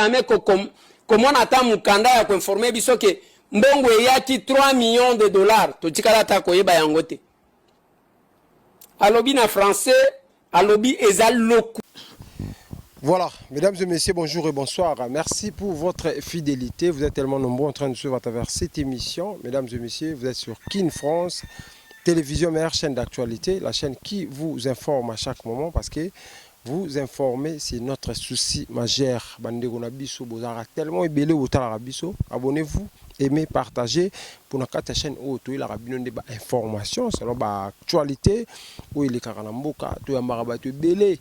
jamais comment on attend mukanda ya informer biso que mbongo eyaki 3 millions de dollars totikala ta koyeba yango te alobi na français alobi ezal loku. Voilà, mesdames et messieurs, bonjour et bonsoir. Merci pour votre fidélité. Vous êtes tellement nombreux en train de suivre à travers cette émission. Mesdames et messieurs, vous êtes sur Kin France, télévision, meilleure chaîne d'actualité, la chaîne qui vous informe à chaque moment parce que vous informer, c'est notre souci majeur. Tellement ébélé au Tarabiso. Abonnez-vous, aimez, partagez pour notre chaîne où il y a des informations selon l'actualité, où il y a des belé.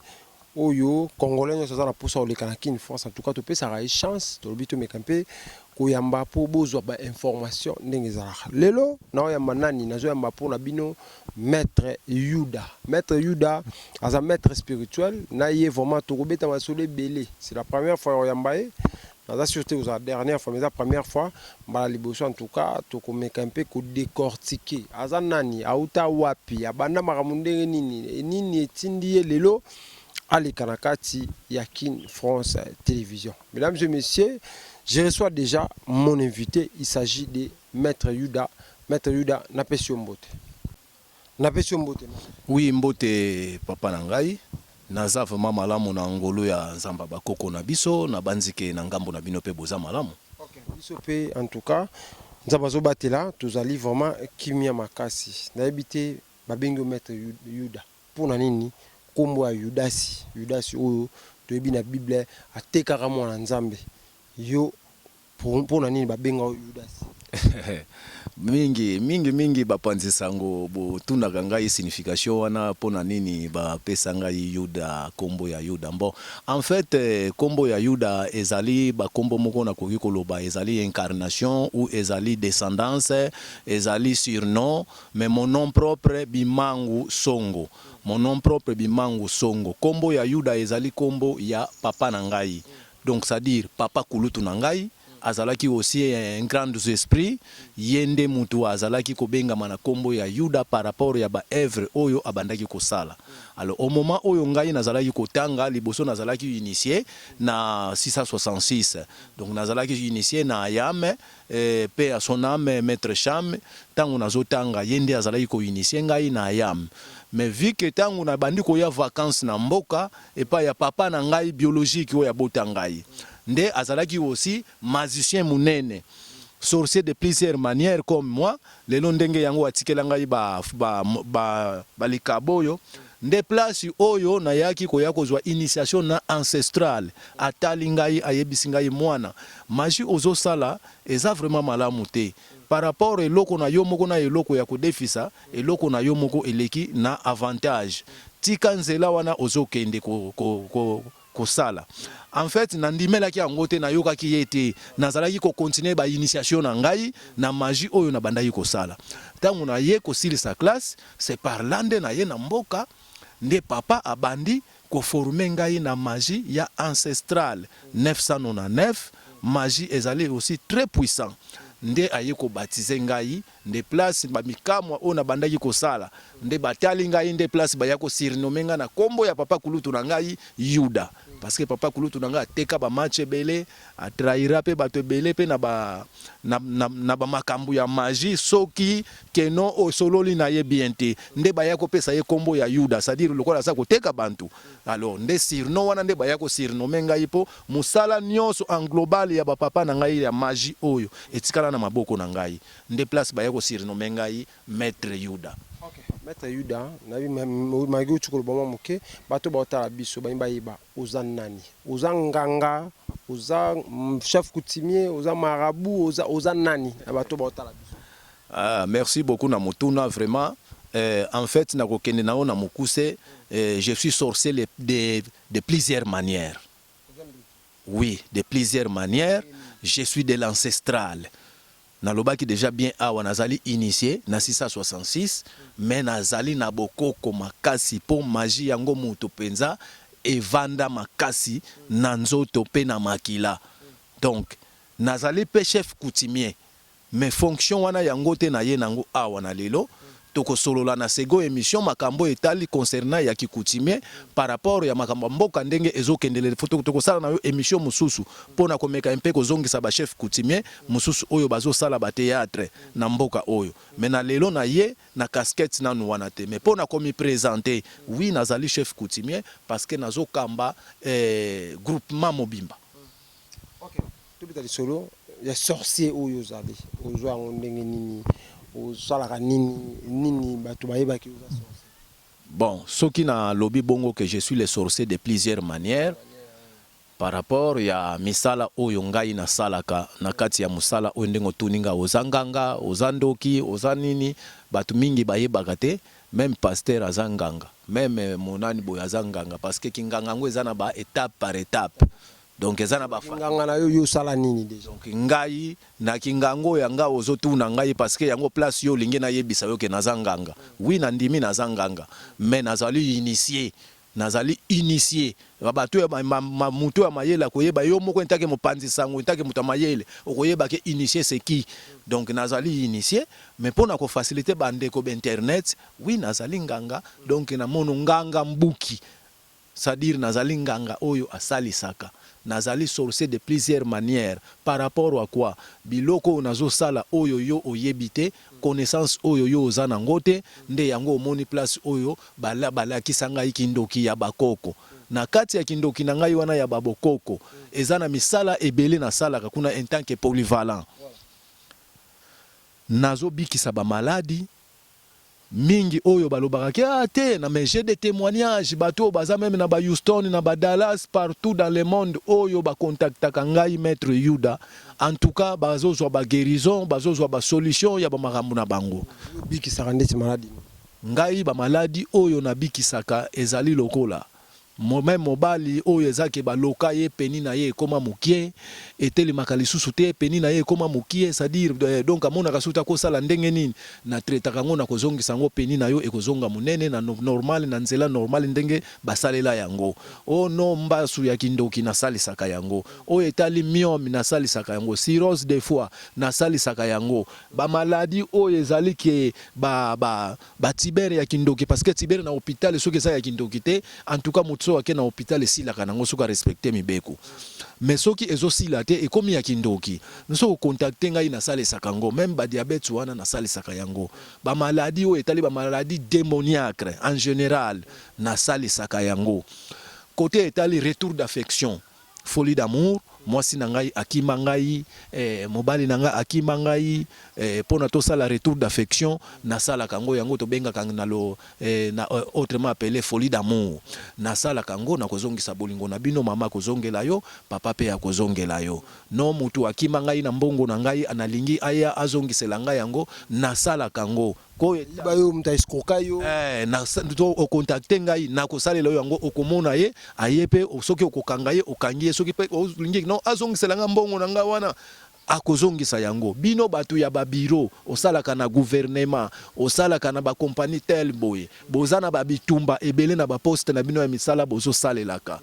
Oyo Congolais nous avons poussé au Kin France en tout cas tu peux ça a chance to bito mekampe ko yamba po bozo ba information ndenge za lelo na yamba nani nazo yamba pour na bino maître Yuda as un maître spirituel na yé vraiment to beta masole belé c'est la première fois yamba e na surtout la dernière fois mais la première fois mbala liboso en tout cas to ko mekampe ko décortiquer aza nani auta wapi abanda makamundenge nini etindi lelo Ali Kanakati Yakin France Télévision. Mesdames et messieurs, je reçois déjà mon invité. Il s'agit de Maître Yuda. Maître Yuda, Napesio Mbote. Napesio Mbote. Oui, Mbote Papa Nangai. Naza vraiment malamu na ngolo ya Nzamba Bakoko na biso na banzike na ngambo na bino pe boza malamu. OK. Biso pe en tout cas, Nzamba zo batela, tozali vraiment kimia makasi. Na habité babengo Maître Yuda. Pour na nini? Kombo ya Yudasi oyo toyebi na Bible atekaka mwana Nzambe yo pona nini babenga Yudasi mingi bapanzisa ngo botunaka ngai signification wana pona nini bapesa ngai Yuda kombo ya Yuda bon en fait kombo ya Yuda ezali bakombo moko na koki koloba ezali incarnation ou ezali descendance ezali surnom mais mon nom propre Bimangu Songo. Mon nom propre Bimangu Songo. Kombo ya Yuda ezali kombo ya papa nangai. Donc c'est-à-dire papa kulutu nangai. Azalaki aussi un grand esprit. Yende mutu azalaki kobenga mana kombo ya Yuda par rapport ya ba œuvre oyo abandaki kosala. Alors au moment oyo ngai nazalaki kotanga liboso nazalaki initié na 666. Donc nazalaki initié na Ayame paix à son âme maître Cham tango nazotanga yende azalaki ko initié ngai na Ayame. Mais vu que tango na bandi ko ya vacances na mboka et pas ya papa na ngai biologique oyo ya botangai. Nde azalaki aussi magicien munene. Sorcier de plusieurs manières comme moi, le ndenge yango atikela ngai likaboyo. Nde place oyo na yaki ko yakozwa initiation na ancestrale. Atali ngai ayebisi ngai mwana. Magie ozo sala eza vraiment malamu te. Par rapport eloko na yo moko na eloko ya kodefisa, eloko na yo moko eleki na avantage. Tika nzela wana ozo kende kosala. En fait, nandimela ki angote na yoka ki yete nazalaki ko continuer ba initiation na ngai na magie oyo na bandaki kosala. Tango na ye ko sili sa classe, c'est par lande na ye na mboka nde papa abandi ko former ngai na magie ya ancestrale 999, magie ezali aussi très puissant. Nde aye ko baptiser ngai nde place ba mikamwa ona bandaki kosala nde batali ngai nde place ba yako surnommer na kombo ya papa kulutu na ngai Yuda parce que papa kulutu na ngai teka ba match belé a trahira pe bato belé pe na ba makambu ya magie soki keno o sololi na ye biente nde ba yako pesa ye kombo ya Yuda c'est-à-dire lokola sa ko teka bantu alors nde surnom wana nde ba yako surnommer ngai po musala nyonso en global ya ba papa na ngai ya magie oyo etikala na maboko na ngai nde place ba yako surnommer ngai Maître Yuda. OK. Maître Yuda, na bi magi chukolo bama moke bato ba otala biso ba yiba oza nani oza nganga oza chef coutumier oza marabout oza nani bato ba otala biso. Ah, merci beaucoup na motuna vraiment en fait na kokende na ona mokuse je suis sorcier de plusieurs manières. Oui, de plusieurs manières. Je suis de l'ancestral. Nalobaki déjà bien awa nazali initié na 666 mais nazali na bokoko makasi po magie yango muto penza evanda makasi na nzoto pe na makila. Donc nazali pe chef coutumier mais fonction wana yango te na ye nango awa na lelo tokosolola na sego émission makambo etali concernant ya kikoutumier par rapport ya makambo mboka ndenge ezokendele tokosala na yo émission mususu pona komeka mpe kozongisa ba chef coutumier mususu oyo bazosala ba théâtre na mboka oyo mais na lelo na ye na casquette nanu wana te mais pona komi présenter oui nazali chef coutumier parce que nazokamba groupement mobimba. OK, tout bitali solo ya sorcier oyo zali ozwa ndenge nini ozala nini bato bayebaki oza sorcier. Bon, soki na lobi bongo que je suis le sorcier de plusieurs manières par rapport ya misala oyo ngai na salaka na kati ya musala oyo ndengo tuninga ozanganga ozandoki ozanini batu mingi bayebaka te même pasteur azanganga même monani boya azanganga parce que kinganga ngo ezana ba étape par étape. Donc ezana ba nganga na yo sala nini déjà. Donc ngai na kingango ya nga ozotuna ngai parce que yango place yo lingi na yebisa yo ke nazanganga. Oui na ndimi nazanganga mais nazali initié bato ya mutu ya mayele koyeba yo moko ntake mopanzi sango ntake mutu mayele okoyeba ke initié c'est qui. Donc nazali initié mais pona ko faciliter bandeko internet oui nazali nganga donc na mono nganga mbuki c'est-à-dire nazali nganga oyo asalisaka nazali sorcier de plusieurs manières par rapport à quoi biloko nazo sala oyo yo oyebite connaissance oyo yo ozana ngote nde yango omoni place oyo bala kisanga ikindoki ya bakoko na kati ya kindoki na ngai wana ya babokoko ezana misala ebele na sala kuna en tant que polyvalent nazo bikisa ba maladie mingi oyo balobaka te na mais j'ai des témoignages bato baza même na ba Houston na ba Dallas partout dans le monde oyo ba contactaka ngai maître Yuda en tout cas bazozwa ba guérison bazozwa ba solution ya ba makambo na bango bikisaka ndeti maladie ngai ba maladie oyo na bikisaka ezali lokola même mobali oyo ezake baloka ye peni na ye koma mukie eteli makalisusu te peni na ye koma mukie c'est-à-dire donc amona kasuta ko sala ndenge nini na traitaka ngo na kozongisa ngo peni na yo ekozonga munene na normal na nzela normal ndenge basalela yango o no mbasu ya kindoki na salisaka yango o etali myome na salisaka yango cirrhose des foies na salisaka yango ba maladie oyo ezali ke ba tibere ya kindoki parce que tibere na hôpital soki ça ya kindoki te en tout cas so akena hôpital esila kana ngo suka respecter mibeko mais soki ezosila te ekomi ya kindoki nso contacter ngai na sale sakango même ba diabète wana na sale sakayango ba maladie o etali ba maladie démoniaque en général na sale sakayango côté etali retour d'affection folie d'amour mwasi na ngai akima ngai mobali na ngai akima ngai pona to sala retour d'affection na sala kango yango to benga kanga lo na autrement appelé folie d'amour na sala kango na kozongisa bolingo na bino mama kozongela yo papa pe ya kozongela yo no mutu akima ngai na mbongo na ngai analingi aya azongisela ngai yango na sala kango ko bayo mta escroka yo na to o contacter ngai na ko salela yo yango okomona ye ayepe soki okokanga ye okangi soki pe lingi no azongisela nga mbongo na nga wana akozongisa yango bino batu ya babiro osalaka na gouvernement osalaka na ba compagnie tel boye bozana ba bitumba ebele na ba poste na bino ya misala bozo salelaka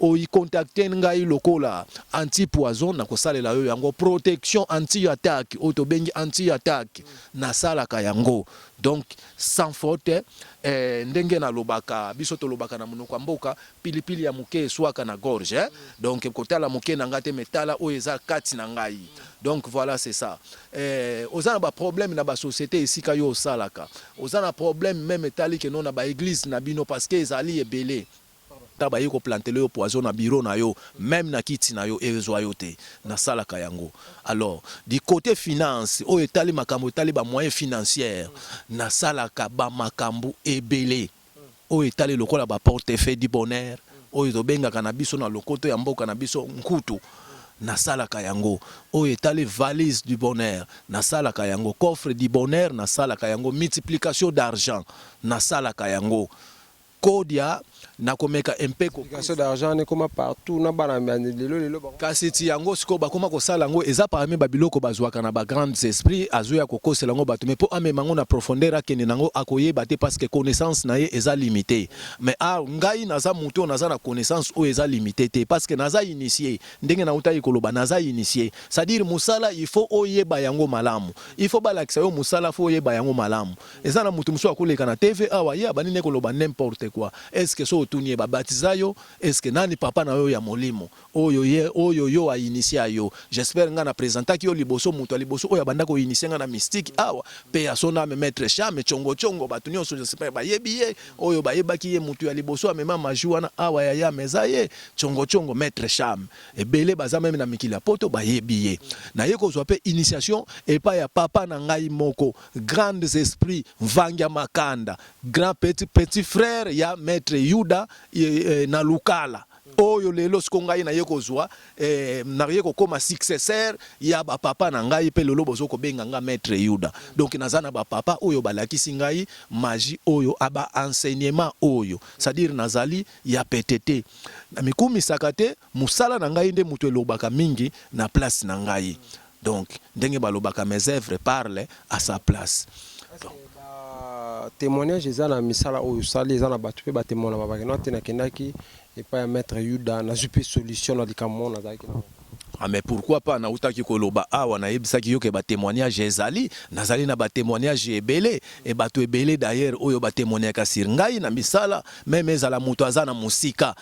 o y contacter ngai lokola anti poison na kosalela yo yango protection anti attaque o to bengi anti attaque na salaka yango donc sans faute ndenge na lobaka biso to lobaka na munoko mboka pilipili ya muke swaka na gorge donc kotala muke na ngate metala o eza kati na ngai. Donc voilà, c'est ça. Aux a ba problème na ba société ici kayo salaka. Aux a problème même tali que non na ba église na bino parce que ezali ebele. Taba yiko planter le poison na bureau na yo, même na kiti na yo ezoyote na salaka yango. Alors, du côté finance, o etali makambo etali ba moyens financiers na salaka ba makambo ebele. O etali lokola ba portefeuille du bonheur, o ezobenga kana biso na lokoto ya mboka na biso nkutu. Na salaka yango o etali valise du bonheur na salaka yango coffre du bonheur na salaka yango multiplication d'argent na salaka yango kodia nakomeka impeko d'argent ne comme partout na bana kasi ti yango siko bakoma kosala yango eza parmi babiloko bazwaka na ba grands esprits azoya kokosela yango bato mais po amema yango na profondeur akende nango akoyeba te parce que connaissance na ye eza limité mais ngai naza mutu naza na connaissance o eza limité te parce que naza initié ndenge na uta ikoloba naza initié c'est-à-dire musala il faut oyeba yango malamu il faut balakisa yo musala faut oyeba yango malamu eza na mutu musu akoleka na TV awa ya bani ne koloba n'importe quoi est-ce que so otunie ba baptiza yo est-ce que nani papa na yo ya molimo oyo yo a initié yo j'espère nga na présentaki yo liboso mutu a liboso oyo banda ko initié nga na mystique awa pe ya sona me maître chame chongo batu nyonso j'espère ba yebi ye oyo ba yebaki ye mutu ya liboso amema majuana awa ya meza ye chongo maître chame ebele baza même na mikila poto ba yebi ye na ye ko zo pe initiation et pas ya papa na ngai moko grands esprits Mvanga Makanda grand petit frère ya maître Yuda na Lukala oyo lelo siko ngai na ye kozwa na ye kokoma successeur ya ba papa na ngai pe lelo bozo ko benga nga maître Yuda donc nazana ba papa oyo balakisi ngai magie oyo aba enseignement oyo c'est-à-dire nazali ya PTT na mikumi sakate musala na ngai nde mutu elobaka mingi na place na ngai donc ndenge balobaka mes œuvres parlent à sa place témoignage ezana misala oyo sali ezana batu pe ba témoigner ba bakena tena kendaki et pas maître Yuda na jupe solution na likamon na zaki na ah mais pourquoi pas na utaki koloba awa na yebisaki yo ke ba témoignage ezali nazali na ba témoignage ebele et bato ebele d'ailleurs oyo ba témoigner ka sur ngai na misala même ezala muto azana musika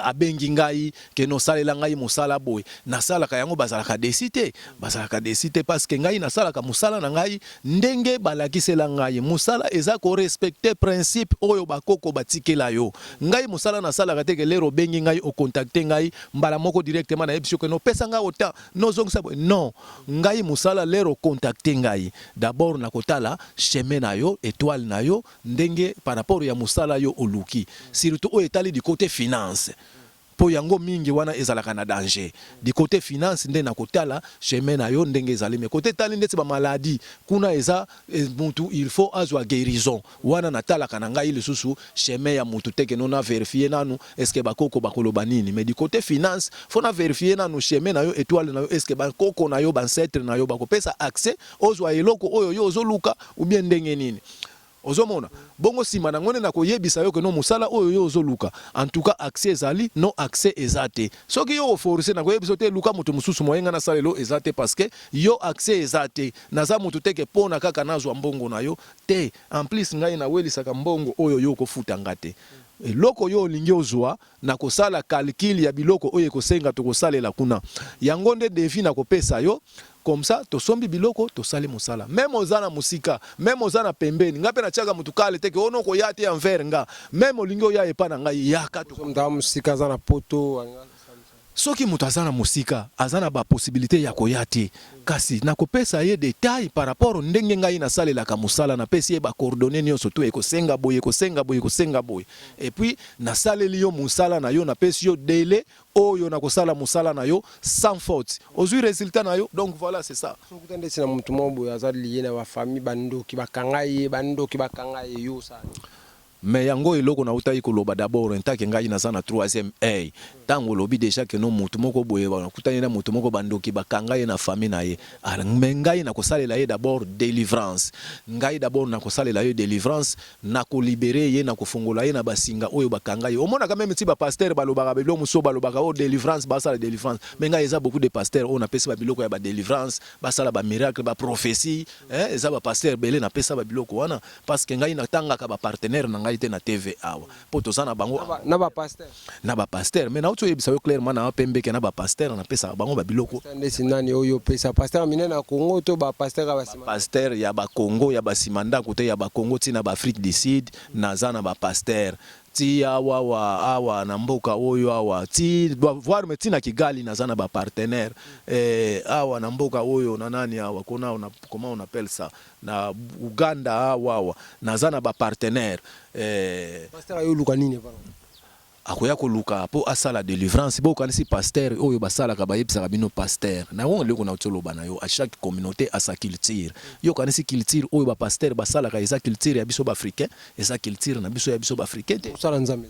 abengi ngai ke no salela ngai musala boy na sala ka yango bazala ka décider parce que ngai na sala ka musala na ngai ndenge balakisela ngai musala eza ko respecter principe oyo bakoko batikela yo ngai musala na sala ka te ke lero bengi ngai o contacter ngai mbala moko directement na yebisio ke no pesa nga ota non ngai musala lero contacter ngai d'abord na kotala chemin na yo étoile na yo ndenge par rapport ya musala yo oluki surtout o etali du côté finance po yango mingi wana ezalaka na danger du côté finance nde na kotala chemin na yo ndenge ezali mais côté tali ndeti ba maladie kuna eza mutu il faut azwa guérison wana natalaka na ngai lisusu chemin ya mutu teke nona vérifier nanu est-ce que bakoko bakoloba nini mais du côté finance faut na vérifier nanu chemin na yo étoile na yo est-ce que bakoko na yo ancêtre na yo bakopesa accès ozwa eloko oyo yo ozoluka ou bien ndenge nini ozomona bongo sima na ngone na koyebisa yo ke no musala oyo yo ozoluka en tout cas accès ezali non accès ezate soki yo forcer na koyebisa te luka mutu mususu moyenga na salelo ezate parce que yo accès ezate naza mutu teke pona kaka nazwa mbongo na yo te en plus ngai na welisaka mbongo oyo yo kofuta ngate loko yo olingi ozwa na kosala calcul ya biloko oyo ekosenga to kosalela kuna yango nde defi na kopesa yo comme ça to sombi biloko to sali musala même ozana musika même ozana pembeni ngape na tiaka mutu kale teke ono ko yate envers nga même olingi oya epa na ngai yaka to mda musika zana poto soki mutu azana musika azana ba possibilité ya koyate kasi na kopesa ye détail par rapport ndenge ngai na salela ka musala na pesi ye ba coordonnées nyonso to ekosenga boye et puis na saleli yo musala na yo na pesi yo délai oyo na kosala musala na yo sans faute ozui résultat na yo donc voilà c'est ça sokutande sina mutu mobo azali ye na ba famille bandoki bakangaye yo sana mais yango eloko na utai koloba d'abord ntake ngai na sana 3e A tango lobi déjà que no mutu moko boye ba kutani na mutu moko bandoki bakanga ye na famille na ye ngai na kosalela ye d'abord délivrance ngai d'abord na kosalela ye délivrance na ko libérer ye na kofungola ye na basinga oyo bakanga ye omona quand même ti ba pasteur balobaka belo muso balobaka o délivrance basala délivrance mais ngai eza beaucoup de pasteurs on appelle ça biloko ya ba délivrance basala ba miracle ba prophétie eza ba pasteur belé na pesa ba biloko wana parce que ngai na tanga ka ba partenaire na ngai na TV awa poto sana bango na ba pasteur mais na uto yebisa yo clairement na pembe ke na ba pasteur na pesa bango ba biloko ndesi nani oyo pesa pasteur minene na Congo to ba pasteur ya basima pasteur ya ba Congo ya basimanda kote ya ba Congo tina ba Afrique du Sud na zana ba pasteur ti awa na mboka oyo awa ti voir metina Kigali na zana ba partenaire awa na mboka oyo na nani awa kona comment on appelle ça na Uganda awa na zana ba partenaire pasteur ayo luka nini bana akoya ko luka po asala délivrance bo kanisi pasteur oyo basala ka bayebisa bino pasteur na won leko na tsholoba na yo à chaque communauté à sa culture yo kanisi culture oyo ba pasteur basala ka eza culture ya biso ba africain eza culture na biso ya biso ba africain te sala nzambe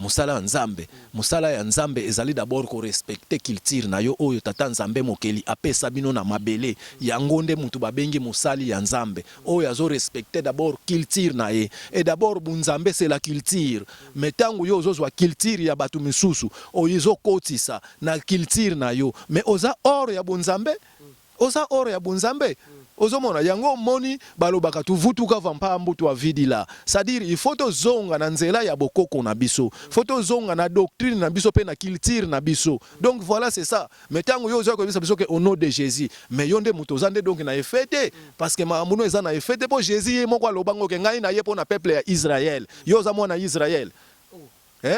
musala nzambe musala ya nzambe ezali d'abord ko respecter culture na yo oyo tata nzambe mokeli apesa bino na mabele yango nde mutu babengi musali ya nzambe oyo azo respecter d'abord culture na ye et d'abord bunzambe c'est la culture metangu yo ozozwa culture ya batu misusu oyo ezokotisa na culture na yo mais oza or ya bunzambe oza or ya bunzambe ozomona yango moni balobaka tuvutuka vampa mbutu wa vidila c'est-à-dire il faut zonga na nzela ya bokoko na biso faut zonga na doctrine na biso pe na culture na biso donc voilà c'est ça metango yo zo ko biso ke au nom de Jésus mais yonde muto zande donc na efete parce que mamuno eza na efete po Jésus moko alobango ke ngai na ye po na peuple ya Israël yo za mwana Israël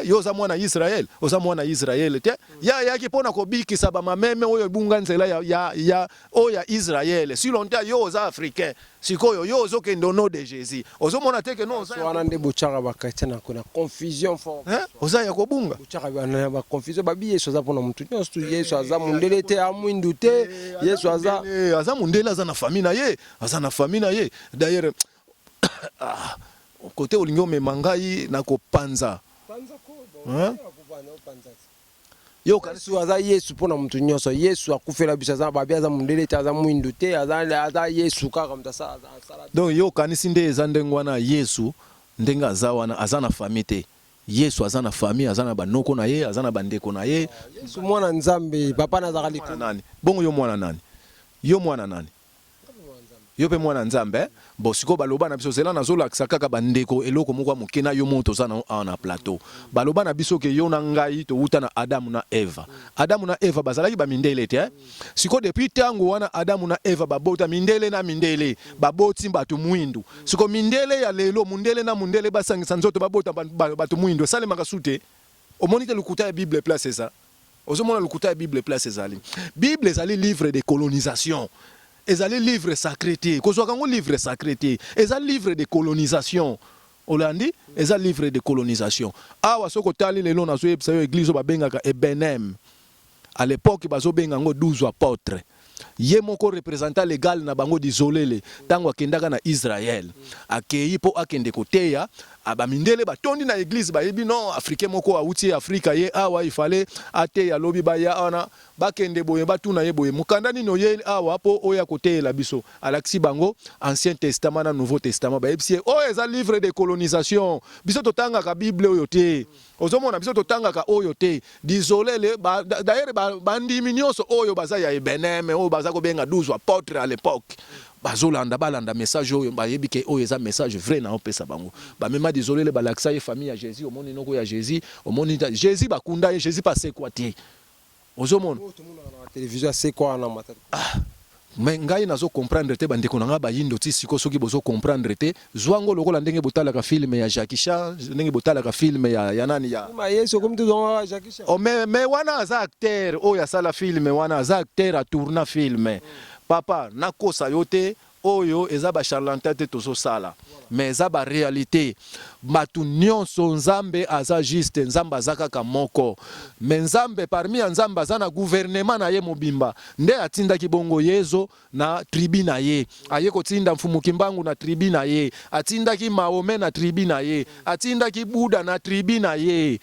yo za mwana Israël oza mwana Israël te ya yaki pona ko bikisa ba mameme oyo bunga nzela ya oya Israël si longtemps yo oza africain sikoyo yo ozo ke ndono de Jésus ozo mona te ke no oza wana nde bochaka bakati na kuna confusion fort oza ya ko bunga bochaka bana ba confusion babi Yesu aza pona mutu nyonso Yesu aza mundele te amwindu te Yesu aza mundele aza na famille na ye aza na famille na ye d'ailleurs côté olingo me mangai na ko panza yo kanisi aza Yesu pona mutu nyonso Yesu akufela biso aza babi aza mundele te aza mwindu te aza Yesu kaka mtasa aza donc yo kanisi nde eza ndengwana Yesu ndenga aza wana aza na famille te Yesu aza na famille aza na banoko na ye aza na bandeko na ye Yesu mwana nzambe papa na zakali nani bongo yo mwana nani yo pe mwana nzambe bo siko baloba na biso zela na zola kaka bandeko eloko moko mokena yo moto za na plateau baloba na biso ke yo na ngai to uta na Adamu na Eva bazalaki ba mindele te siko depuis tango wana Adamu na Eva babota mindele na mindele baboti batu mwindu siko mindele ya lelo mundele na mundele basangisa nzoto babota batu mwindu sale makasute omonite lukuta ya Bible place ça ozomona lukuta ya Bible place ezali Bible ezali livre de colonisation ezali livre sacré te kozwa kango livre sacré te ezali livre de colonisation olandi ezali livre de colonisation awa soko tali lelo na zo yebisa yo église babengaka Ebenem à l'époque bazo benga ngo 12 apôtres ye moko représentant légal na bango dizolele tango akendaka na Israël akei po akende koteya abamindele batondi na église bayebi non africain moko auti Afrika ye awa il fallait ateya lobi baya ana bakende boye batuna ye boye mukanda nino ye awa po oya koteya biso alaksi bango ancien testament na nouveau testament bayebisi o eza livre de colonisation biso totanga ka bible oyo te ozomona biso totanga ka oyo te dizolele d'ailleurs bandimi nyonso oyo baza ya Ebenem oyo baza ko benga 12 apôtres à l'époque bazolanda balanda message oyo bayebi ke oyo eza message vrai na opesa bango ba mema désolé balakisa ye famille ya Jésus omoni noko ya Jésus omoni Jésus bakunda ye Jésus passe quoi te ozomona na télévision c'est quoi na matata mais ngai nazo comprendre te bandeko nanga bayindo ti siko soki bozo comprendre te zwango lokola ndenge botala ka film ya Jackie Chan ndenge botala ka film ya nani ya ma Yesu comme tu don Jackie Chan oh mais wana aza acteur oyo sala film wana aza acteur a tourna film papa nakosa yote oyo eza ba charlatan te tozo sala mais eza ba réalité batu nyonso nzambe aza juste nzambe azaka ka moko mais nzambe parmi nzambe aza na gouvernement na ye mobimba nde atindaki bongo Yezo na tribu na ye aye kotinda mfumu kimbangu na tribu na ye atindaki Mahomet na tribu na ye atindaki Buddha na tribu na ye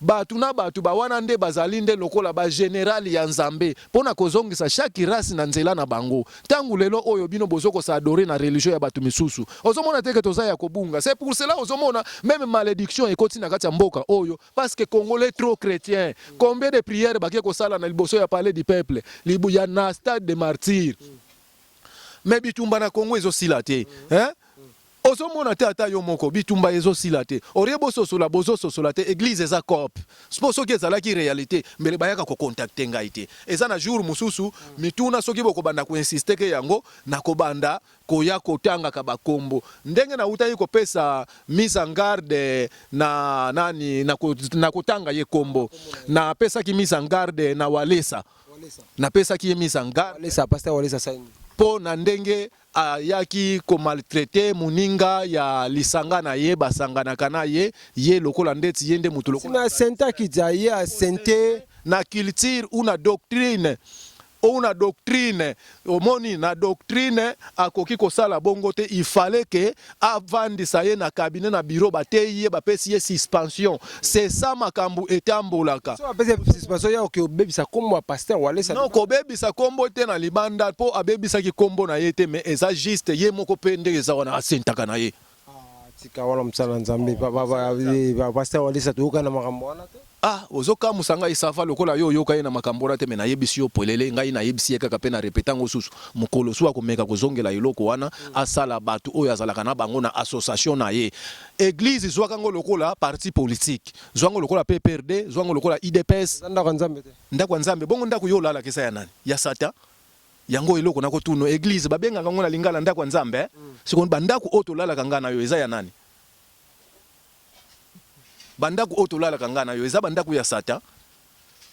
batu na batu bawana nde bazali nde lokola ba général ya nzambe pona kozongisa chaque race na nzela na bango tangu lelo oyo bino bozoko sa adorer na religion ya batu misusu ozomona teke toza ya kobunga c'est pour cela ozomona même malédiction ekoti na kati ya mboka oyo parce que congolais trop chrétien combien de prières bakie ko sala na liboso ya palais du peuple libu ya na stade de martyr mais bitumba na Congo ezosila te ozomona te ata yo moko bitumba ezosila te oriebo sosola bozo sosola te église eza cop soki ezalaki réalité mbele bayaka ko contacter ngai te eza na jour mususu mituna soki bokobanda ko insister ke yango nakobanda koya kotanga ka bakombo ndenge na uta yiko pesa mise en garde na nani na kotanga ye kombo na pesa ki mise en garde na Walesa na pesa ki mise en garde Walesa pasteur Walesa saini po na ndenge ayaki ko maltraiter muninga ya lisanga na ye basangana kana ye lokola ndeti yende mutu lokola na senta kizaye a sente na culture una doctrine Una doctrine omoni na doctrine akoki kosala bongo te, il fallait que avandisa ye na cabinet na bureau bateye bapesi ye suspension. C'est ça makambu etambolaka. So apesi suspension ya ke obebisa kombo pasteur wale sa. Non ko bebisa kombo te na libanda po abebisa ki kombo na ye te, mais eza juste ye moko pende eza wana asentaka na ye. Tika wala msala nzambe ba pasteur wale sa tuka na makambo wana te. Ah, ozoka musanga isafa lokola yo yoka ye na makambo wana te, me na yebisi yo polele ngai na yebisi ye kaka pe na repetango susu mukolo so akomeka kozongela eloko wana asala batu oyo azalaka na bango na association na ye. Église zwaka ngo lokola parti politique, zwango lokola PPRD, zwango lokola IDPS. Ndako nzambe te. Ndako nzambe bongo ndako yo lala kesa ya nani? Ya Satan. Yango eloko nako tuno église babenga ngo na lingala ndako nzambe. Siko bandako oto lala kangana yo eza ya nani? Bandaku otolala kangana yo eza bandaku ya Satan.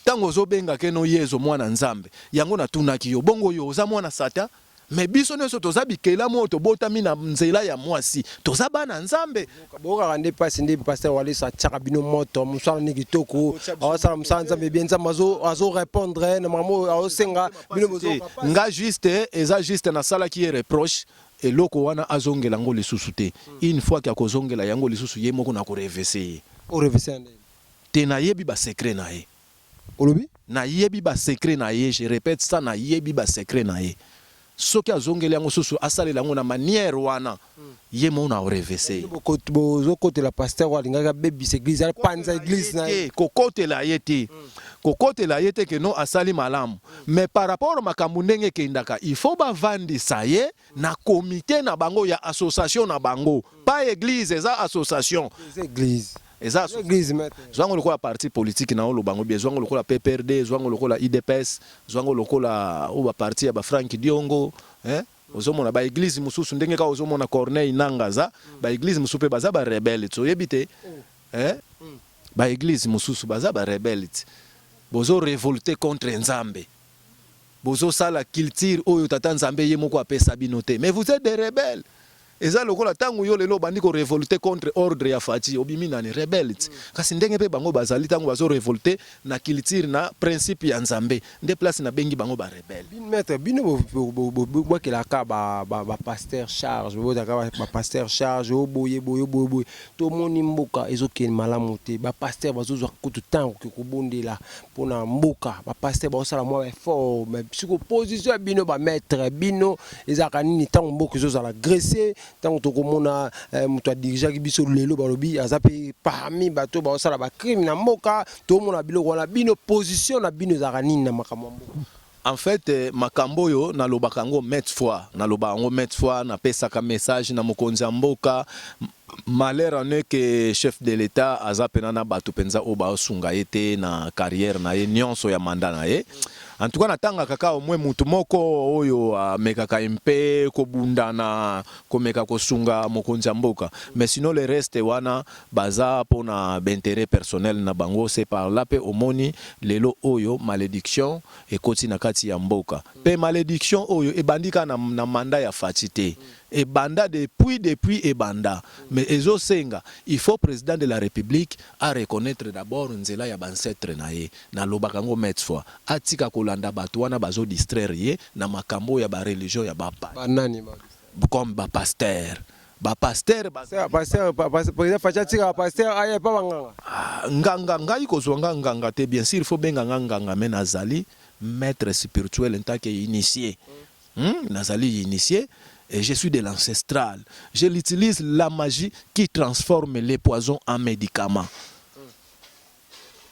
Tango zobenga keno yezo mwana nzambe yango na tunaki yo bongo yo oza mwana Satan. Me biso nyonso toza bikela moto botami na nzela ya mwasi toza bana nzambe. Boka kande pasi ndi pasteur wale sa tchaka bino moto musala ni kitoko awasala musala nzambe bien nzambe azo répondre na mamo aosenga bino bozo nga juste eza juste na sala ki reproche eloko wana azongela ngo lisusu te. Une fois que akozongela yango lisusu ye moko na ko reverser. O reverser ndé. Te na yebi ba secret na ye. Olobi? Na yebi ba secret na ye, je répète ça, na yebi ba secret na ye. Soki azongeli yango susu asalela yango na manière wana ye mo na reverser. Bozo kote la pasteur walingaka bebisa église al panza église na kokote la yete. Kokote la yete ke no asali malamu. Mais par rapport makambu ndenge kendaka, il faut ba vandisa ye na comité na bango ya association na bango. Pas église, eza association. Église. Eza église maître. Zwango lokola parti politique na olo bango bien, zwango lokola PPRD, zwango lokola IDPS, zwango lokola oba parti ya ba Frank Diongo, ozomona ba église mususu ndenge ka ozomona Corneille Nangaza, ba église musupe baza ba rebelle to yebite. Ba église mususu baza ba rebelle. Bozo révolter contre Nzambe. Bozo sala culture oyo tata Nzambe ye moko apesa binote. Mais vous êtes des rebelles. Eza lokola tangu yo lelo bandiko révolter contre ordre ya Fati obimi nani rebelle. Kasi ndenge pe bango bazali tangu bazo révolter na culture na principe ya Nzambe. Nde place na bengi bango ba rebelle. Bin maître bino bo ke la ka ba pasteur charge bo ta ka ba pasteur charge boye to moni mboka ezoke malamu te ba pasteur bazo kutu tango ke kobondela pona mboka ba pasteur ba osala moi effort mais psycho position bino ba maître bino ezaka nini tango mboka ezo la graisser tango to komona muto dirija ki biso lelo balobi azape parmi bato ba osala ba crime na mboka to mona biloko na bino position na bino ezaka nini na makambo mboka. En fait, makambo yo na lobaka ngo met fois, na loba ngo met fois na pesaka message na mokonzi mboka. Malheur en est que chef de l'État azapena na batu penza oba osunga yete na carrière na ye nyonso ya mandat na ye. En tout cas natanga kaka omwe mutu moko oyo mekaka mpe ko bundana ko meka ko sunga mokonzi mboka. Mais sinon le reste wana baza pona d'intérêt personnel na bango, c'est par là pe omoni lelo oyo malédiction et koti na kati ya mboka. Pe malédiction oyo ebandika na mandat ya fatité. Et banda depuis et banda. Mais ezo senga, il faut président de la République à reconnaître d'abord nzela ya bancetre na ye na lobakango metfwa atika kolanda batu wana bazo distraire ye na makambo ya ba religion ya bapa. Banani comme ba pasteur président fachatika pasteur aye pa banganga. Nganga ngai kozwanga nganga te, bien sûr il faut benga nganga mais nazali maître spirituel en tant que initié. Nazali initié. Et je suis de l'ancestral. Je l'utilise la magie qui transforme les poisons en médicaments.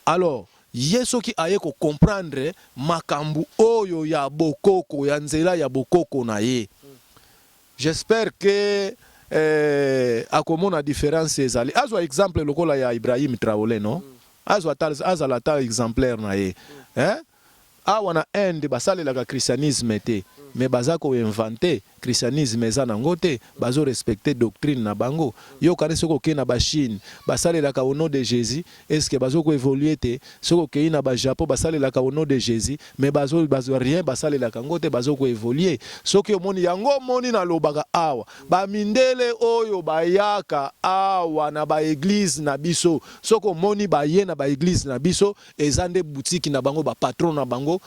Alors, yeso ki aye ko comprendre makambu oyo ya bokoko ya nzela ya bokoko na ye. J'espère que akomona différence ezali. Azwa exemple lokola ya Ibrahim Traoré non? Azala ta exemplaire na ye. Awa na Inde basalelaka christianisme te, mais bazako inventer christianisme eza nango te bazo respecter doctrine na bango yo kane soko ke na ba Chine basalelaka au nom de Jésus est-ce que bazo ko évoluer te soko ke na ba Japon basalelaka au nom de Jésus mais bazo rien basalelaka ngo te bazo ko évoluer soki omoni yango moni na lobaka awa ba mindele oyo bayaka awa na ba église na biso soko moni baye na ba église na biso ezande boutique na bango ba patron na bango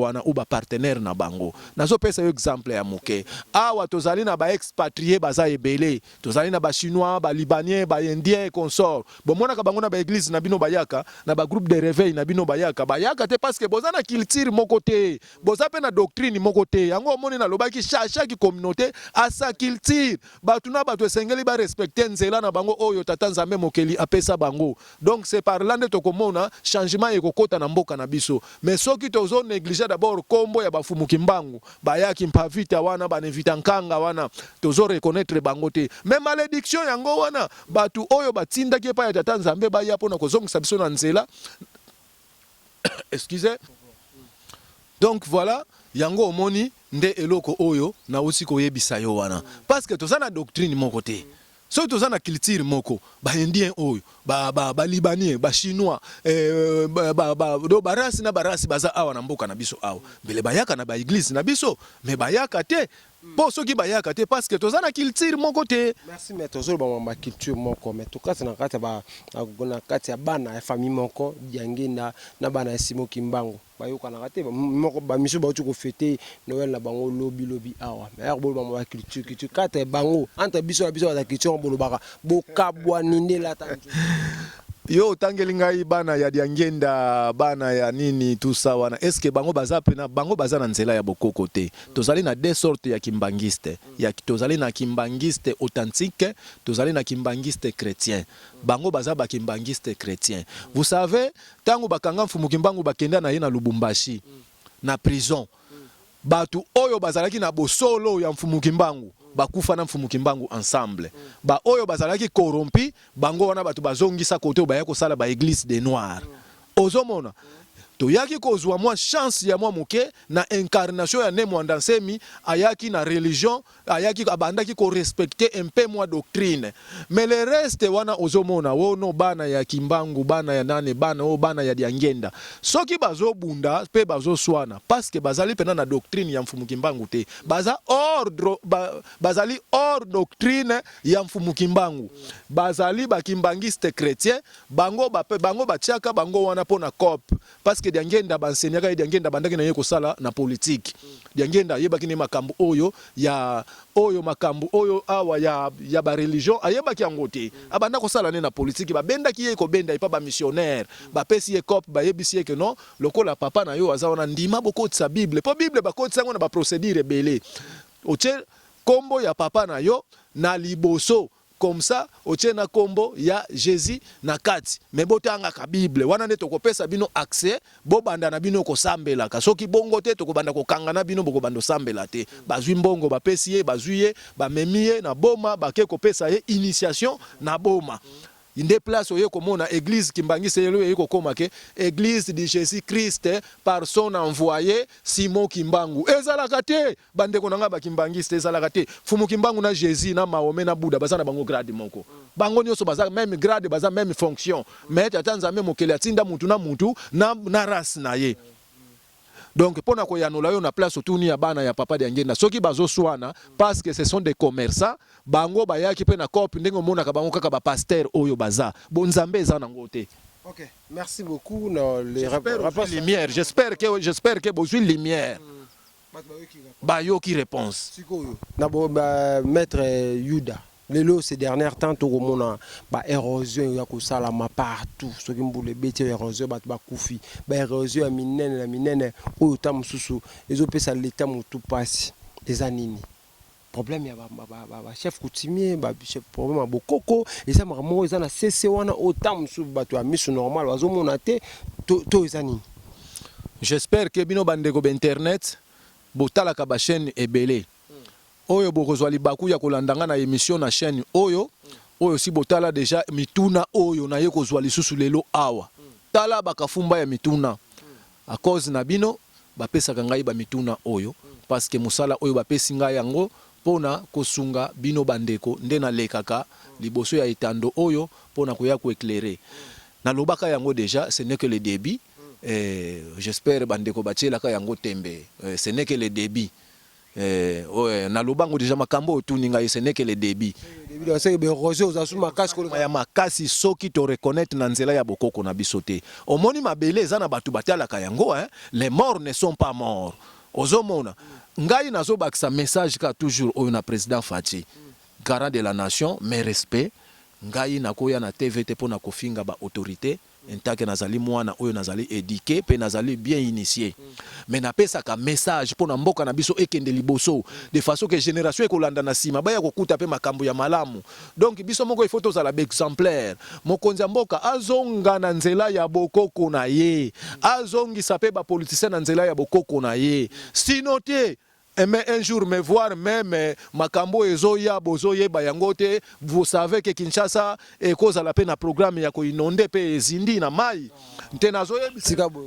wana ou ba partenaire na bango nazo pesa yo exemple ya moke awa tozali na ba expatrié baza ebele tozali na ba chinois ba libanais ba indien consort bomona ka bango na ba église na bino bayaka na ba groupe de réveil na bino bayaka te parce que boza na culture moko te boza pe na doctrine moko te yango omoni na lobaki chaque communauté a sa culture batu na batu esengeli ba respecter nzela na bango oyo tata nzambe mokeli apesa bango donc c'est par là nde tokomona changement ekokota na mboka na biso mais soki tozo négliger d'abord kombo ya bafumuki mbangu bayaki mpavita wana banevita nkanga wana tozo reconnaître bango te mais malédiction yango wana batu oyo batindaki pa ya tata nzambe baya pona kozongisa biso na nzela excusez donc voilà yango omoni nde eloko oyo na usi koyebisa yo wana parce que toza na doctrine moko te so toza na culture moko ba indien oyo ba libanais ba chinois do barasi na barasi baza awa na mboka na biso awa bele bayaka na ba église na biso mais bayaka te po soki bayaka te parce que toza na culture moko te merci mais tozo ba ma culture moko mais to kati na kati ya bana ya famille moko diangenda na bana ya Simo Kimbangu bayoka na kati moko ba miso ba ko fêter Noël na bango lobi awa mais ya bolo ba ma culture kati bango entre biso na biso ba culture bolo baka bokabwa ninde la tanjo yo tangeli ngai bana ya diangenda bana ya nini tout ça wana est-ce que bango baza pena bango baza na nzela ya bokoko te tozali na deux sortes ya kimbangiste ya tozali na kimbangiste authentique tozali na kimbangiste chrétien bango baza ba kimbangiste chrétien vous savez tango bakanga mfumu kimbangu bakenda na ye na Lubumbashi na prison batu oyo bazalaki na bosolo ya mfumu kimbangu bakufa na mfumu kimbangu ensemble ba oyo bazalaki corrompi bango wana batu bazongisa kote baya kosala ba église des noirs ozomona toyaki kozwa mwa chance ya mwa muke na incarnation ya ne mwandansemi ayaki na religion ayaki abandaki ko respecter un peu mwa doctrine mais le reste wana ozomona wono bana ya kimbangu bana ya nane bana ya diangenda soki bazobunda pe bazoswana parce que bazali pena na doctrine ya mfumu kimbangu te baza ordre bazali hors doctrine ya mfumu kimbangu bazali bakimbangiste chrétien bango batiaka bango wana pona cop parce que diangenda bansenyaka ye diangenda bandaki na ye kosala na politique diangenda yebaki ne makambo oyo makambo oyo awa ya ba religion ayebaki yango te abanda kosala ne na politique babendaki ye ko benda ipa ba missionnaire bapesi ye cop bayebisi ye que non lokola papa na yo aza wana ndima bokotisa bible po bible bakotisa ngo na ba procédure ebele oche kombo ya papa na yo na liboso comme ça otiena kombo ya Jésus na kati mais botanga ka Bible wana nde tokopesa bino accès bo banda na bino ko sambela ka soki bongo te tokobanda ko kanga na bino boko bando sambela te bazwi mbongo bapesi ye bazwi ye bamemi na boma bake kopesa ye initiation na boma inde place oye komona église kimbangise yelo yeko koma ke église de Jésus Christ par son envoyé Simon Kimbangu ezalaka te bande ko nanga ba kimbangise ezalaka te fumu Kimbangu na Jésus na Mahomet na Bouddha baza na bango grade moko bango nyoso baza même grade baza même fonction mais tata nzambe mokeli atinda mutu na race na ye donc pona ko yanola yo na place otuni ya bana ya papa de ngenda soki bazoswana parce que ce sont des commerçants bango bayaki pe na cop ndengo mona ka bango kaka ba pasteur oyo baza bonzambe eza na ngote. OK, merci beaucoup no les lumière j'espère que besoin lumière bayo qui réponse sikoyo na maître Yuda lelo ces dernières temps to komona ba érosion ya ko sala ma partout soki mbule beti érosion ba kufi ba érosion ya minene oyo tamususu ezopesa l'état mutu pasi ezanini problème ya ba chef coutumier ba chef problème bokoko eza mamo eza na CC wana otamusu bato ya misu normal bazomona te to ezanini. J'espère que bino bandeko ba internet botalaka ba chaîne ebele oyo bokozwa libaku ya kolandanga na émission na chaîne oyo si botala déjà mituna oyo na ye kozwa lisusu lelo awa tala bakafumba ya mituna à cause na bino bapesaka ngai ba mituna oyo parce que musala oyo bapesi ngai yango pona kosunga bino bandeko ndena lekaka liboso ya etando oyo pona koya ko éclairer na lobaka yango déjà ce n'est que le débit. J'espère bandeko batielaka yango tembe, ce n'est que le débit. Na lobango déjà makambo tuninga ce n'est que le débit. Ya makasi soki to reconnaître na nzela ya bokoko na bisote omoni mabele eza na batu batialaka yango, hein? Les morts ne sont pas morts. Ozomona ngai nazo bakisa message ka toujours oyo na président Fachi, garant de la nation, mais respect ngai nakoya na TVT pona kofinga ba autorité entake nazali mwana oyo nazali éduqué pe nazali bien initié, mais napesa ka message pona mboka na biso ekende liboso de façon que génération ekolanda na sima baya kokuta pe makambo ya malamu. Donc biso moko il faut tozala exemplaire, mokonzi ya mboka azonga na nzela ya bokoko na ye, azongisa pe ba politicien na nzela ya bokoko na ye, sinote mais un jour me voir même makambo ezoya bozoye bayangote. Vous savez que Kinshasa e cause la peine na programme ya ko inonde pe ezindi na mai ntenazoye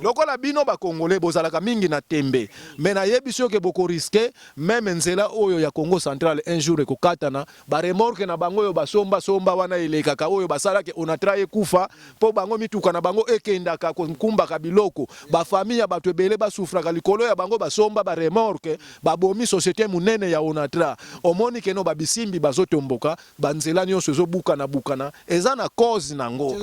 lokola bino ba congolais bozalaka mingi na tembe, mais na yebiso ke boko risquer même nzela oyo ya Congo central un jour ekokatana ba remorque na bango yo basomba somba wana elekaka oyo basala ke onatra ekufa po bango mituka na bango ekendaka kumba ka biloko ba famille ya bato ebele basufraka likolo ya bango basomba ba remorque bomi société munene ya onatra omoni keno babisimbi bazotomboka banzela nyonso ezobukana bukana eza na cause nango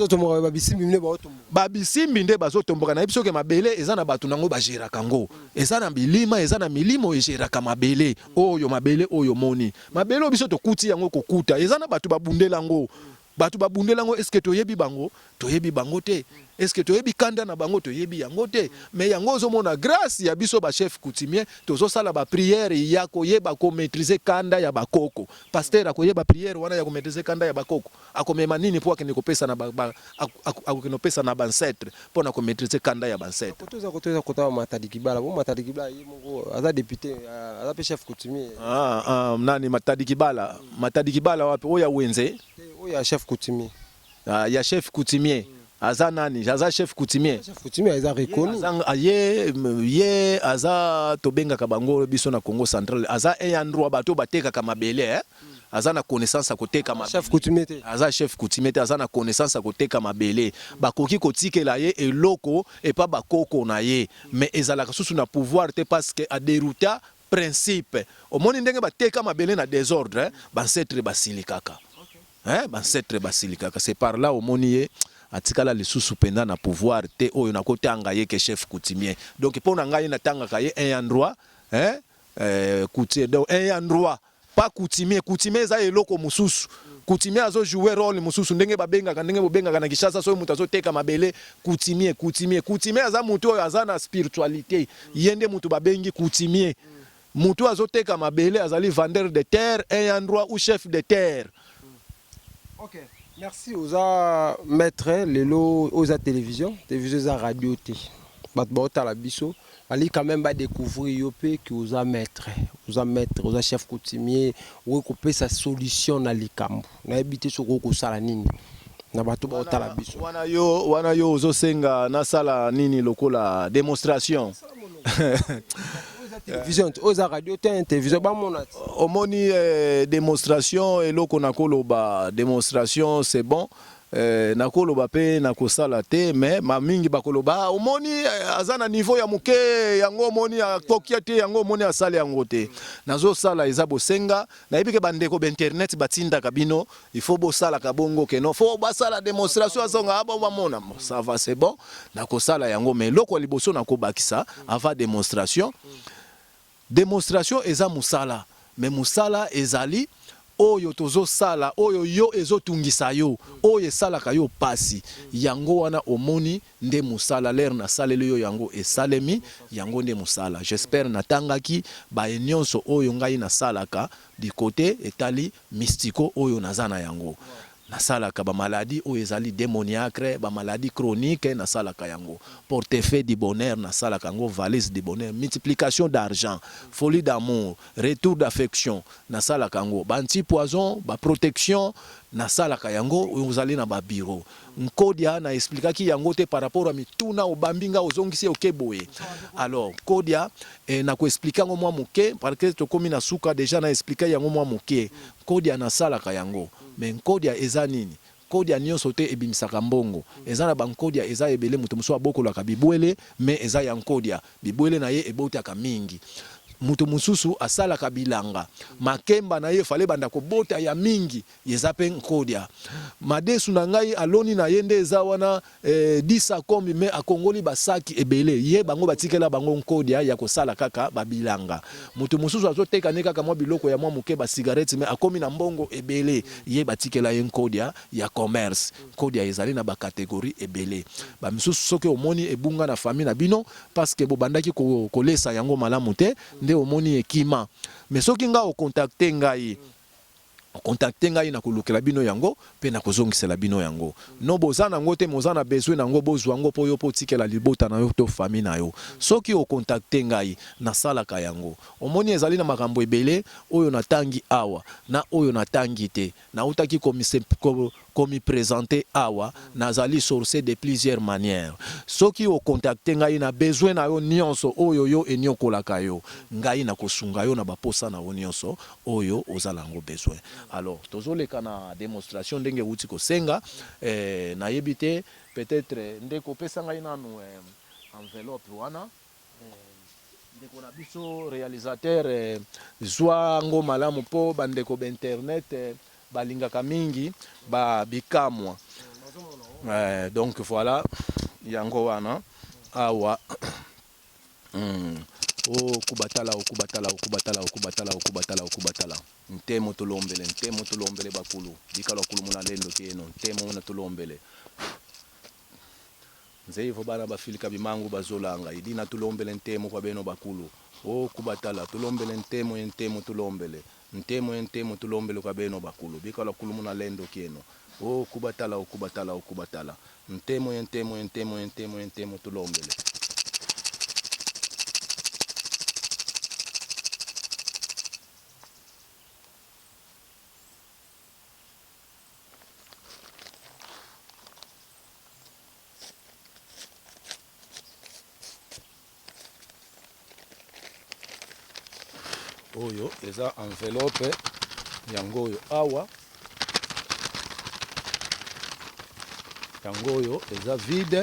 babisimbi nde bazotomboka na biso ke mabele eza na batu nango bageraka ngo eza na bilima eza na milimo egeraka mabele oyo moni mabele biso tokuti yango kokuta eza na batu babundela ngo batu babundela ngo. Est-ce que toyebi bango te? Est-ce que toyebi kanda na bango toyebi yango te? Mais yango zomona grâce ya biso ba chef coutumier tozo sala ba prière ya koyeba ko maîtriser kanda ya bakoko. Pasteur akoyeba prière wana ya ko maîtriser kanda ya bakoko. Akomema nini po akene kopesa na akene pesa na ancêtre pona ko maîtriser kanda ya ancêtre. Kotoza kota Matadi Kibala. Bo Matadi Kibala yimo aza député aza pe chef coutumier. Nani Matadi Kibala? Matadi Kibala wapi? Oya wenze. Oya chef coutumier. Ya chef coutumier. Aza nani? Aza chef coutumier. Chef coutumier aza reconnu. Ye aza tobenga kabango biso na Congo central. Aza un endroit bato bateka ka mabele, aza na connaissance à côté kama chef coutumier. Aza chef coutumier, aza na connaissance à côté kama mabele. Bakoki kotikela ye eloko et pas bakoko na ye. Mais ezalaka susu na pouvoir te parce que a dérouta principe. Au moni ndenge bateka mabele na désordre, bancetre basilikaka. Bancetre basilikaka. C'est par là au moni atikala lisusu penda na pouvoir te oyo na kotanga ye ke chef coutumier. Donc pour ngai na tanga ka ye un endroit coutumier donc un endroit pas coutumier za eloko mususu coutumier azo jouer rôle mususu ndenge babenga na Kinshasa so mutu azoteka mabele coutumier aza mutu oyo aza na spiritualité yende mutu babengi coutumier mutu azoteka mabele azali vendeur de terre un endroit ou chef de terre. OK. Merci aux maîtres, lelo aux télévision aux radio té. Batbota la biso, ali quand même ba découvrir yopé que aux maîtres, aux chef coutumier, ou couper sa solution na likambo. Na habité sur ko sala nini. Na bato bota la biso. Wana yo ozo senga na sala nini lokola démonstration. Télévision, aux radio télévision ba monat. Omoni démonstration et loko nakoloba démonstration c'est bon. Nakoloba pe nakosala te mais mamingi bakoloba omoni azana niveau ya muke yango omoni akokia te yango omoni asala yango te. Nazo sala eza bosenga na yebike bandeko internet batinda kabino il faut bosala kabongo keno faut basala démonstration azonga aba bamona ça va c'est bon nakosala yango mais loko liboso nakobakisa ava démonstration eza musala mais musala ezali oyo tozo sala oyo yo ezotungisa yo oyo esalaka yo pasi yango wana omoni nde musala l'air na saleli yo yango esalemi yango nde musala. J'espère natangaki ba nyonso oyo ngai na salaka du côté etali mystico oyo nazana yango nasalaka ba maladie oyo ezali démoniaque ba maladie chronique nasalaka yango portefeuille du bonheur nasalaka yango valise du bonheur multiplication d'argent folie d'amour retour d'affection nasalaka yango ba anti poison ba protection na sala ka yango ozali na ba bureau Nkodia na expliquer ki yango te par rapport à mituna obambinga ozongisi okeboye alors Kodia na ko expliquer ngo mwa muke parce que to komi na suka déjà na expliquer yango mwa muke Kodia na sala ka yango mais Nkodia eza nini Kodia nyonso te ebimisaka mbongo eza na bankodia eza ebele mutu muso abokolaka bibwele mais eza ya Nkodia bibwele na ye ebotaka mingi mutu mususu asalaka bilanga makemba na ye fale banda kobota ya mingi yeza pe Nkodia madesu na ngai aloni na ye nde eza wana 10 kombi me akongoli basaki ebele ye bango batikela bango Nkodia ya kosala kaka babilanga mutu mususu azoteka ne kaka mwa biloko ya mwa muke ba cigarette me akomi na mbongo ebele ye batikela ye Nkodia ya commerce Nkodia ezali na ba catégorie ebele ba misusu soki omoni ebunga na famille na bino parce que bo bandaki kolesa yango malamu te nde omoni ekima mais soki nga o contacter ngai na kolukela bino yango pe na kozongisela bino yango no bozana ngo te mozana besoin nango bozwa ngo po yo po tikela libota na yo to famille na yo soki o contacter ngai na salaka yango omoni ezali na makambo ebele oyo natangi awa na oyo natangi te na utaki komi présenter awa nazali sourcé de plusieurs manières soki o contacter ngai na besoin na yo nyonso oyo yo enyokolaka yo ngai na kosunga yo na baposa na yo nyonso oyo ozala ngo besoin alors tozoleka na démonstration ndenge wuti kosenga na yebite peut-être ndeko pesa ngai nanu enveloppe wana ndeko na biso réalisateur zwa ngo malamu po bandeko internet balingaka mingi ba bikamwa donc voilà yango wana awa okubatala ntemo tolombele bakulu bikala kulu muna lendo keno ntemo na tolombele nzeivo bana bafilika bimangu bazolanga idina tolombele ntemo kwa beno bakulu okubatala tolombele ntemo tolombele ntemo tulombele kwa beno bakulu bikala kulu muna lendo keno okubatala ntemo tulombele oyo eza enveloppe yango oyo awa yango oyo eza vide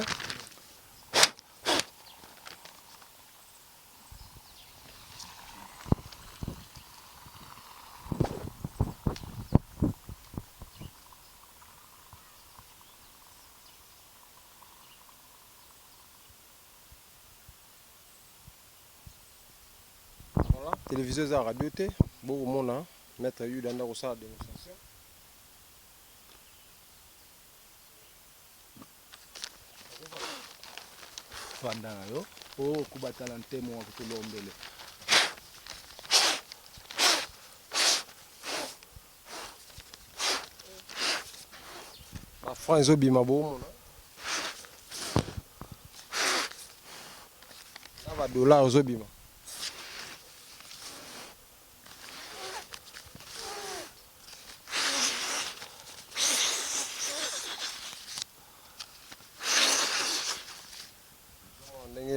télévision za radio te beaucoup mona maître yu danda ko sala démonstration fanda yo okubatala ntemo wa kutulombele ba francs ezobima bo mona na ba dollars ezobima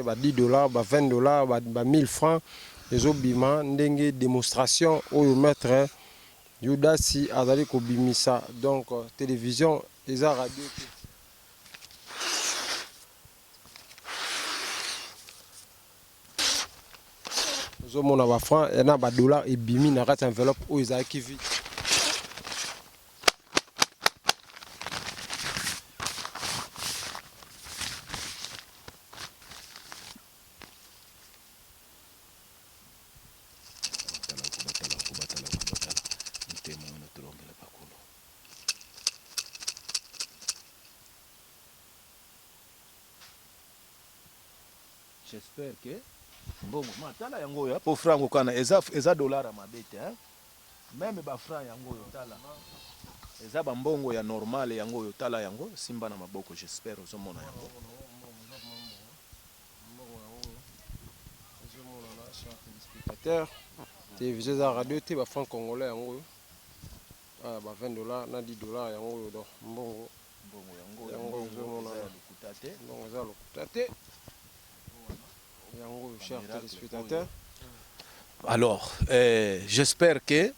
ba $10, ba $20, ba 1000 francs ezobima ndenge démonstration oyo maître Yudasi azali kobimisa donc télévision eza radio ozomona ba francs na ba dollars ebimi na kati enveloppe oyo ezalaki vide j'espère que mbongo matala yango ya po franc kana eza dollar mabete même ba franc yango yo tala eza ba mbongo ya normal yango yo tala yango simba na maboko j'espère ozomona yango télévision za radio te ba franc congolais yango Ah, bah 20 dollars, na 10 dollars, yango do. Mbongo. Yango zomona. Mbongo za lokutate. Yango cher téléspectateur. Alors, j'espère que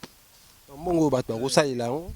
Mbongo bato bakosalela yango.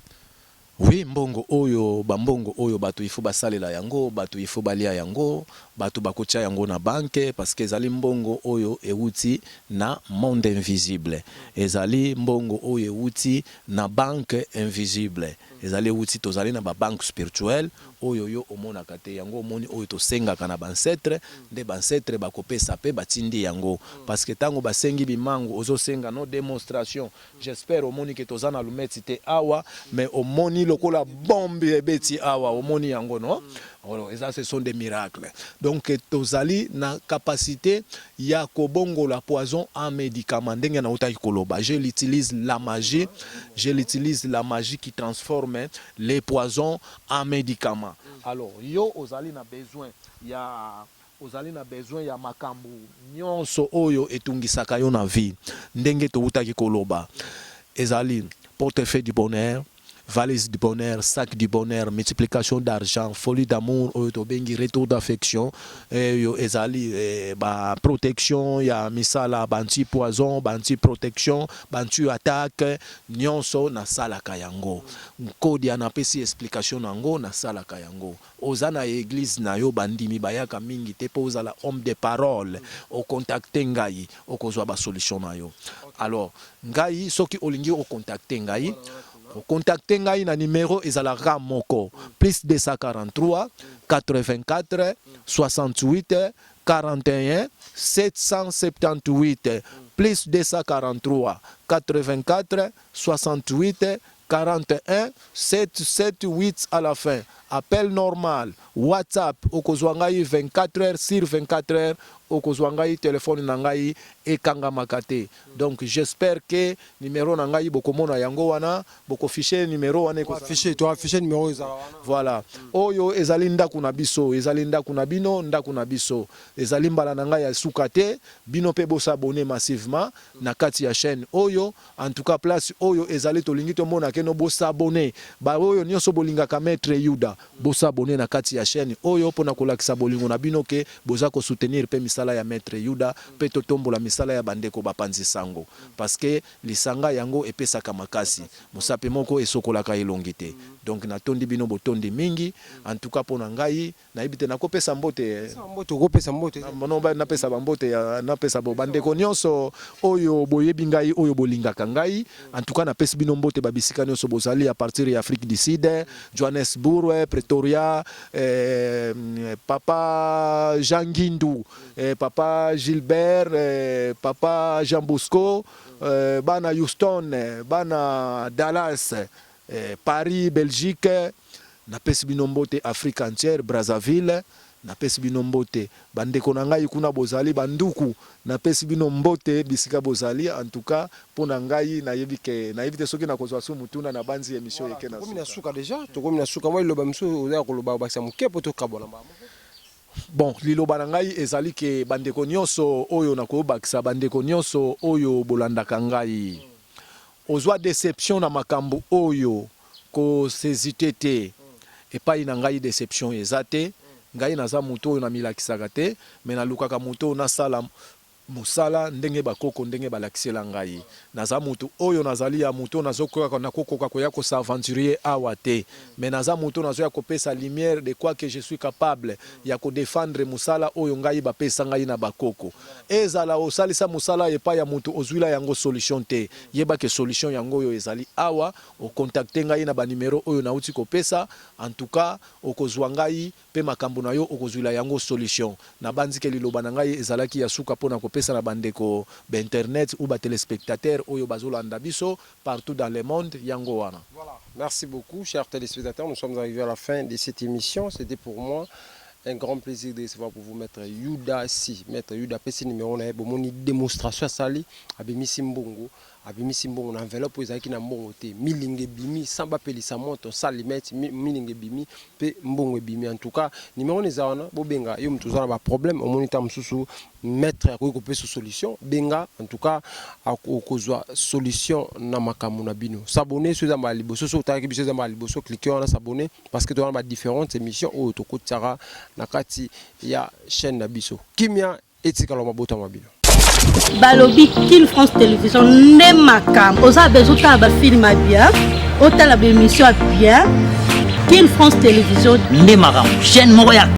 oui, mbongo oyo bambongo oyo bato ifo basalela yango, bato ifo balia yango, bato bakotia yango na banque parce que ezali mbongo oyo euti na monde invisible. Ezali mbongo oyo euti na banque invisible. Ezali euti tozali na ba banque spirituelle oyo yo omonaka te yango omoni oyo tosengaka na bancetre nde bancetre bakopesa pe batindi yango parce que tango basengi bimango ozosenga no démonstration. J'espère omoni ke tozana lumeti te awa mais omoni lokola bombe ebeti awa omoni yango no. Alors, et ça, ce sont des miracles. Donc, tozali na capacité ya kobongo la poison en médicament. Je l'utilise la magie. Je l'utilise la magie qui transforme les poisons en médicaments. Alors, yo ozali na besoin ya ozali na besoin ya makambu nyonso oyo etungisaka yo na vie. Ndenge toutaki koloba. Ezali portefeuille du bonheur. Valise du bonheur, sac du bonheur, multiplication d'argent, folie d'amour, retour d'affection, ezali protection, ya misala, banti poison, banti protection, banti attaque, nyonso na sala kayango. Kodi anapesi explication nango na sala kayango. Ozana église na yo bandimi bayaka mingi te po ozala homme de parole, o contacte ngai, o kozwa ba solution na yo. Alors, ngai soki olingi o contacte ngai, contactez ngai na numéro ezalaka moko plus 243 84 68 41 778 plus 243 84 68 41 778 à la fin. Appel normal, WhatsApp, okozwangai 24 heures sur 24 heures, okozwangai téléphone nangai et kanga makate. Donc j'espère que numéro nangai bokomona yango wana, boko fichier numéro wana ko afficher, toi afficher numéro ezala. Voilà. Oyo ezali ndaku na biso, ezali ndaku na bino, ndaku na biso. Ezali mbala nangai ya sukate, bino pe bo s'abonner massivement na kati ya chaîne Oyo. En tout cas place Oyo ezali tolingi to mona ke no bo s'abonner. Ba oyo nyonso bolingaka Maître Yuda. Bosa abonné na kati ya chaîne oyo pona kolakisa bolingo na bino ke boza ko soutenir pe misala ya Maître Yuda pe totombola misala ya bandeko bapanzi sango parce que lisanga yango epesaka makasi mosape moko esokolaka elongite. Donc natondi bino botondi mingi en tout cas pona ngai na ibite na kopesa mbote kopesa mbote monomba na pesa bambote ya na pesa bo bandeko nyonso oyo boyebi ngai oyo bolingaka ngai en tout cas na pesa bino mbote babisika nyonso bozali à partir ya Afrique du Sud, Johannesburg, Pretoria, Papa Jean Guindou, Papa Gilbert, Papa Jean Bosco, Bana Houston, Bana Dallas, Paris, Belgique, na pesi binombote Afrique entière, Brazzaville, na pesi binombote bandeko na ngai kuna bozali banduku, na pesi binombote bisika bozali en tout cas pona ngai na yebite soki na kozwa su mutuna na banzi émission yeke na suka. Suka déjà, tokomi na suka moi loba mso oza koloba bakisa mukepo to kabola mama. Bon, liloba na ngai ezali ke bandeko nyonso oyo na kobakisa bandeko nyonso oyo bolandaka ngai. Ozwa déception na makambo oyo ko sezite te. Epai na ngai déception ezate. Ngai naza muto oyo na milakisaka te, mais na lukaka muto oyo na sala musala ndenge bakoko ndenge balakisela ngai. Naza muto oyo nazali ya muto nazokoka na kokoka koya ko s'aventurier awa te, mais naza muto nazo ya kopesa lumière de quoi que je suis capable ya ko défendre musala oyo ngai bapesa ngai na bakoko. Ezala osalisa musala epa ya muto ozwila yango solution te. Yeba ke solution yango oyo ezali awa o contacter ngai na ba numéro oyo na uti kopesa. En tout cas okozwa ngai pe makambo na yo okozwila yango solution. Na banzike liloba na ngai ezalaki ya suka pona kopesa na bandeko ba internet ou ba téléspectateurs oyo bazolanda biso partout dans le monde yango wana. Voilà. Merci beaucoup chers téléspectateurs, nous sommes arrivés à la fin de cette émission. C'était pour moi un grand plaisir de recevoir pour vous Maître Yuda si Maître Yuda pesi numéro na bomoni démonstration sali abimisi mbongo abimisi mbongo na enveloppe ezalaki na mbongo te milinge bimi samba pelisa moto salimeti milinge bimi pe mbongo bimi. En tout cas numéro nezawana bobenga yo mtu zana ba problème omoni ta msusu maître ko pe solution benga. En tout cas akozwa solution na makamu na bino. S'abonner sur za liboso so ta kibiso za liboso cliquer on s'abonner parce que tu as différentes émissions au to kotara na kati ya chaîne na biso kimia etikalo mabota mabino balobi Kin France Télévision ne makam oza bezuta ba film bien otala ba émission bien Kin France Télévision ne makam chaîne moya